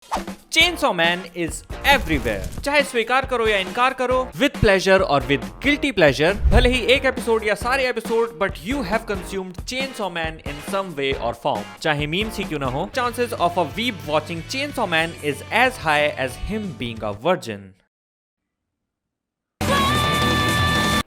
Chainsaw Man is everywhere. चाहे स्वीकार करो या इनकार करो, with pleasure और with guilty pleasure, भले ही एक एपिसोड या सारे episode, but you have consumed Chainsaw Man in some way or form. चाहे मीम्स ही क्यों ना हो, chances of a weeb watching Chainsaw Man is as high as him being a virgin.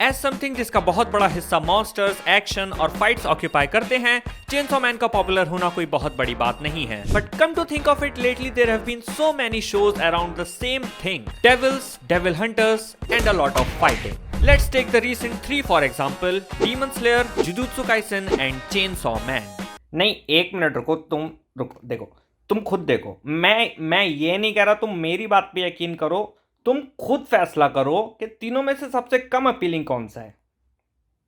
As something जिसका बहुत बड़ा हिस्सा मॉन्स्टर्स, एक्शन और fights occupy करते हैं, चेनसॉ मैन का पॉपुलर होना कोई बहुत बड़ी बात नहीं है. But come to think of it, lately there have been so many shows around the same thing, devils, devil hunters and a lot of fighting. Let's take the recent 3 for example, demon slayer, Jujutsu Kaisen and chainsaw man. नहीं, एक minute रुको, तुम रुको, देखो, तुम खुद देखो. मैं ये नहीं कह रहा, तुम मेरी बात पे यकीन करो. तुम खुद फैसला करो कि तीनों में से सबसे कम अपीलिंग कौन सा है.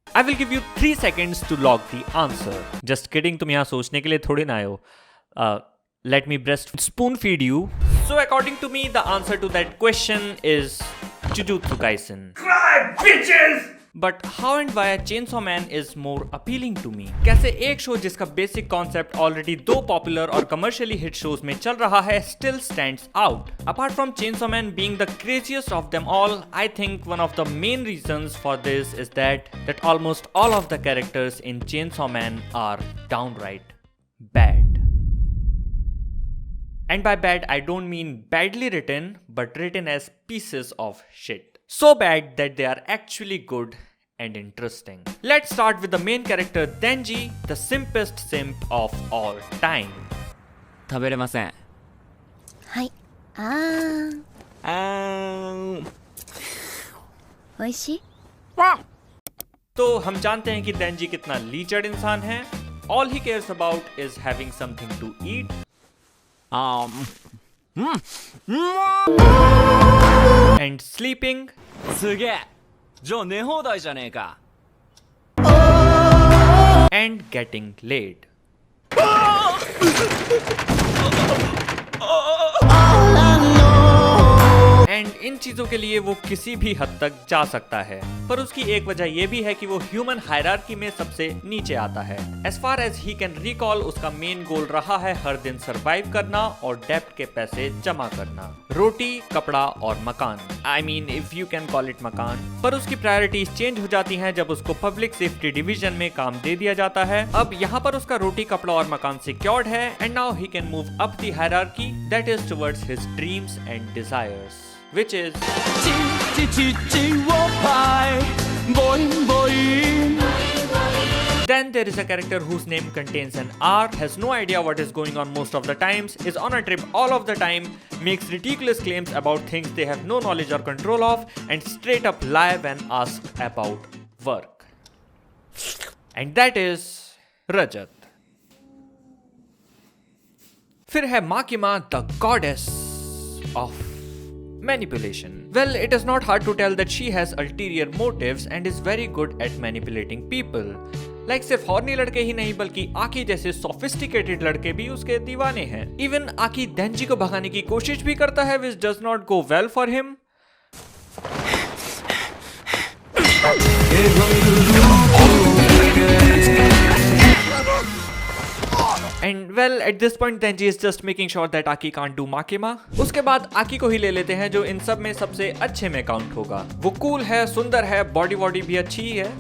I will give you 3 seconds to log the answer. Just kidding, तुम यहाँ सोचने के लिए थोड़ी ना आए हो. Let me breast spoon feed you. So according to me, the answer to that question is Jujutsu Kaisen. Cry, bitches! But how and why Chainsaw Man is more appealing to me? कैसे एक show जिसका basic concept already 2 popular और commercially hit shows में चल रहा है still stands out? Apart from Chainsaw Man being the craziest of them all, I think one of the main reasons for this is that almost all of the characters in Chainsaw Man are downright bad. And by bad, I don't mean badly written, but written as pieces of shit. So bad that they are actually good and interesting. Let's start with the main character Denji, the simpest simp of all time. 食べれません。はい。美味しい? तो हम जानते हैं कि Denji कितना लीचर्ड इंसान है. All he cares about is having something to eat and sleeping. すげえ。じゃあ寝放題じゃねえか。and getting laid. And in चीजों के लिए वो किसी भी हद तक जा सकता है, पर उसकी एक वजह ये भी है कि वो ह्यूमन हायरार्की में सबसे नीचे आता है. As far as he can recall, उसका मेन गोल रहा है हर दिन सरवाइव करना और डेब्ट के पैसे जमा करना. रोटी, कपड़ा और मकान. I mean if you can call it मकान. पर उसकी प्रायोरिटीज चेंज हो जाती हैं जब उसको पब्लिक सेफ्टी डिवीजन में काम दे दिया जाता है. अब यहाँ पर उसका रोटी, कपड़ा और मकान सिक्योर्ड है and now he can move up the hierarchy, that is towards his dreams and desires, which is then there is a character whose name contains an R, has no idea what is going on most of the times, is on a trip all of the time, makes ridiculous claims about things they have no knowledge or control of, and straight up lie when asked about work. And that is Rajat. फिर है Makima, the goddess of manipulation. Well, it is not hard to tell that she has ulterior motives and is very good at manipulating people. Like सिर्फ horny लड़के ही नहीं बल्कि आकी जैसे sophisticated लड़के भी उसके दीवाने हैं. इवन आकी डेंजी को भगाने की कोशिश भी करता है, which does not go well for him. And well, at this point Denji is just making sure that Aki can't do Makima. उसके बाद आकी को ही ले लेते हैं जो इन सब में सबसे अच्छे में काउंट होगा. वो कूल है, सुंदर है, बॉडी वॉडी भी अच्छी ही है,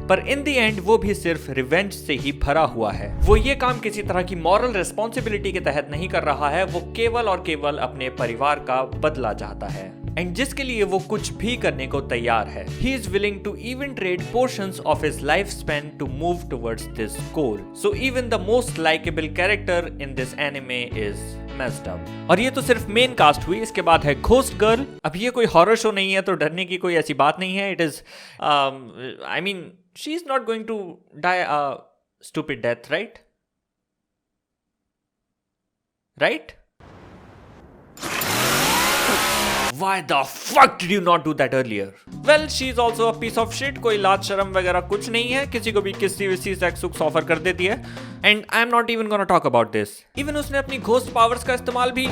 पर इन दी एंड वो भी सिर्फ रिवेंज से ही भरा हुआ है. वो ये काम किसी तरह की मॉरल रिस्पॉन्सिबिलिटी के तहत नहीं कर रहा है. वो केवल और केवल अपने परिवार का बदला चाहता है एंड जिसके लिए वो कुछ भी करने को तैयार है. He is willing to even trade portions of his lifespan to move towards this goal. So even the most likable character in this anime is messed up. और ये तो सिर्फ मेन कास्ट हुई. इसके बाद है घोस्ट गर्ल. अब ये कोई हॉरर शो नहीं है तो डरने की कोई ऐसी बात नहीं है. It is I mean she is not going to die a stupid death, right? Right? Why the fuck did you not do that earlier? Well, she is also a piece of shit. कोई लाज शर्म वगैरह कुछ नहीं है. किसी को भी किसी विसी सेक्स ऑफर कर देती है. And I am not even gonna talk about this. Even उसने अपनी घोस्ट पावर्स का इस्तेमाल भी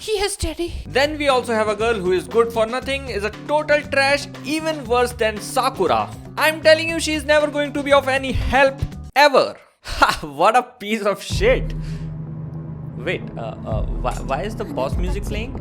He is steady. Then we also have a girl who is good for nothing, is a total trash, even worse than Sakura. I'm telling you, she is never going to be of any help ever. What a piece of shit. Wait, why is the boss music playing?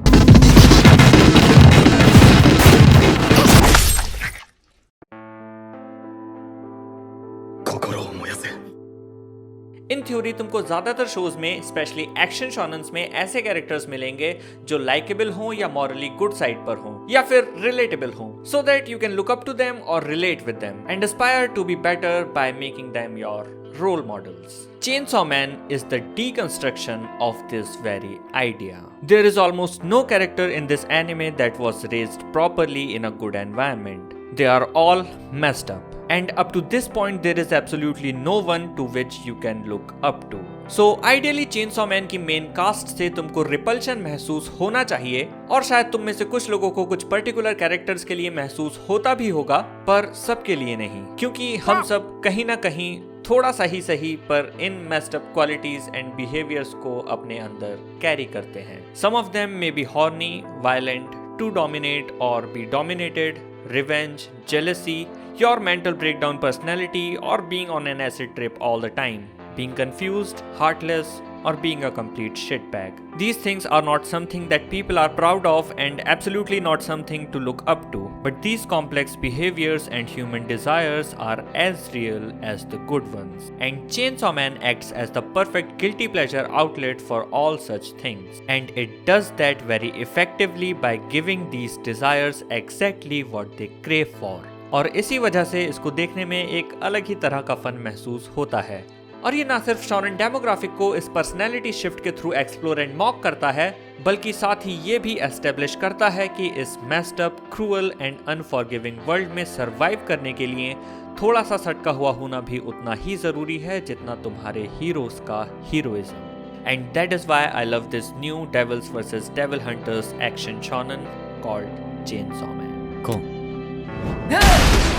In theory तुमको ज्यादातर shows में specially action शॉनन्स में ऐसे characters मिलेंगे जो likeable हों या morally good side पर हों या फिर रिलेटेबल हों, so that you can look up to them और relate with them and aspire to be better by making them your role models. Chainsaw Man is the deconstruction of this very idea. There is almost no character in this anime that was raised properly in a good environment. They are all messed up. And up to this point there is absolutely no one to which you can look up to. So ideally Chainsaw Man की main cast से तुमको repulsion महसूस होना चाहिए और शायद तुम में से कुछ लोगों को कुछ पर्टिकुलर कैरेक्टर्स के लिए महसूस होता भी होगा, पर सबके लिए नहीं, क्योंकि हम सब कहीं ना कहीं थोड़ा सा ही सही पर इन messed up qualities and behaviours को अपने अंदर कैरी करते हैं. Some of them may be horny, violent, to dominate और be dominated, revenge, jealousy, your mental breakdown personality, or being on an acid trip all the time, being confused, heartless, or being a complete shitbag. These things are not something that people are proud of and absolutely not something to look up to. But these complex behaviors and human desires are as real as the good ones. And Chainsaw Man acts as the perfect guilty pleasure outlet for all such things. And it does that very effectively by giving these desires exactly what they crave for. और इसी वजह से इसको देखने में एक अलग ही तरह का फन महसूस होता है. और ये ना सिर्फ शॉनन डेमोग्राफिक को इस पर्सनैलिटी शिफ्ट के थ्रू एक्सप्लोर एंड मॉक करता है, बल्कि साथ ही ये भी एस्टेब्लिश करता है कि इस messed up, cruel and unforgiving world में सर्वाइव करने के लिए थोड़ा सा सटका हुआ होना भी उतना ही जरूरी है जितना तुम्हारे हीरोज का heroism. And that is why I love this new devils versus devil hunters action shonen called chainsaw मैन.コン